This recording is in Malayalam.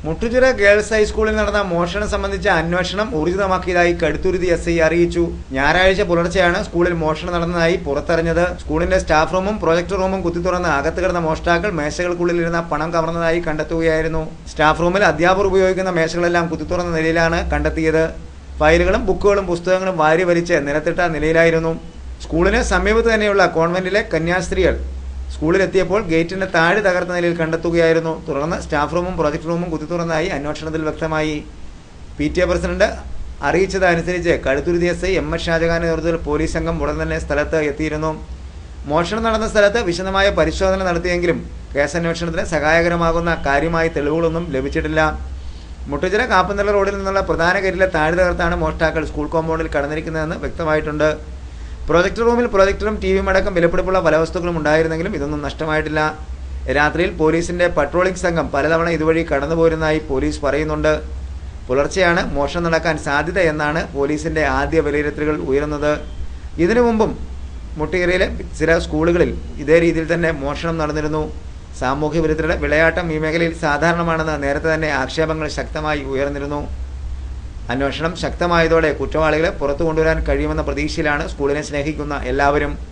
മുട്ടുചിറ ഗേൾസ് ഹൈസ്കൂളിൽ നടന്ന മോഷണം സംബന്ധിച്ച അന്വേഷണം ഊർജിതമാക്കിയതായി കടുത്തുരുത്തി SI അറിയിച്ചു. ഞായറാഴ്ച പുലർച്ചെയാണ് സ്കൂളിൽ മോഷണം നടന്നതായി പുറത്തറിഞ്ഞത്. സ്കൂളിന്റെ സ്റ്റാഫ് റൂമും പ്രൊജക്ടർ റൂമും കുത്തിത്തുറന്ന് അകത്ത് കിടന്ന മോഷ്ടാക്കൾ മേശകൾക്കുള്ളിലിരുന്ന പണം കവർന്നതായി കണ്ടെത്തുകയായിരുന്നു. സ്റ്റാഫ് റൂമിൽ അധ്യാപകർ ഉപയോഗിക്കുന്ന മേശകളെല്ലാം കുത്തിത്തുറന്ന നിലയിലാണ് കണ്ടെത്തിയത്. ഫയലുകളും ബുക്കുകളും പുസ്തകങ്ങളും വാരി വലിച്ച് നിലത്തിട്ട നിലയിലായിരുന്നു. സ്കൂളിന് സമീപത്ത് തന്നെയുള്ള കോൺവെന്റിലെ കന്യാസ്ത്രീകൾ സ്കൂളിലെത്തിയപ്പോൾ ഗേറ്റിന്റെ താഴെ തകർത്ത നിലയിൽ കണ്ടെത്തുകയായിരുന്നു. തുടർന്ന് സ്റ്റാഫ് റൂമും പ്രൊജക്ട് റൂമും കുത്തിത്തുറന്നതായി അന്വേഷണത്തിൽ വ്യക്തമായി. PTA പ്രസിഡന്റ് അറിയിച്ചതനുസരിച്ച് കടുത്തുരുത്തി SI MS ഷാജഹാന്റെ നേതൃത്വത്തിൽ പോലീസ് സംഘം ഉടൻ തന്നെ സ്ഥലത്ത് എത്തിയിരുന്നു. മോഷണം നടന്ന സ്ഥലത്ത് വിശദമായ പരിശോധന നടത്തിയെങ്കിലും കേസന്വേഷണത്തിന് സഹായകരമാകുന്ന കാര്യമായ തെളിവുകളൊന്നും ലഭിച്ചിട്ടില്ല. മുട്ടുചിറ കാപ്പന്തല റോഡിൽ നിന്നുള്ള പ്രധാന ഗേറ്റിലെ താഴെ തകർത്താണ് മോഷ്ടാക്കൾ സ്കൂൾ കോമ്പൗണ്ടിൽ കടന്നിരിക്കുന്നതെന്ന് വ്യക്തമായിട്ടുണ്ട്. പ്രൊജക്ടർ റൂമിൽ പ്രൊജക്ടറും TVയും അടക്കം വിലപിടിപ്പുള്ള പല വസ്തുക്കളും ഉണ്ടായിരുന്നെങ്കിലും ഇതൊന്നും നഷ്ടമായിട്ടില്ല. രാത്രിയിൽ പോലീസിന്റെ പട്രോളിംഗ് സംഘം പലതവണ ഇതുവഴി കടന്നുപോരുന്നതായി പോലീസ് പറയുന്നുണ്ട്. പുലർച്ചെയാണ് മോഷണം നടക്കാൻ സാധ്യത എന്നാണ് പോലീസിന്റെ ആദ്യ വിലയിരുത്തലുകൾ ഉയരുന്നത്. ഇതിനു മുമ്പും മുട്ടുചിറയിലെ ചില സ്കൂളുകളിൽ ഇതേ രീതിയിൽ തന്നെ മോഷണം നടന്നിരുന്നു. സാമൂഹ്യ വിരുദ്ധരുടെ വിളയാട്ടം ഈ മേഖലയിൽ സാധാരണമാണെന്ന് നേരത്തെ തന്നെ ആക്ഷേപങ്ങൾ ശക്തമായി ഉയർന്നിരുന്നു. അന്വേഷണം ശക്തമായതോടെ കുറ്റവാളികളെ പുറത്തു കൊണ്ടുവരാൻ കഴിയുമെന്ന പ്രതീക്ഷയിലാണ് സ്കൂളിനെ സ്നേഹിക്കുന്ന എല്ലാവരും.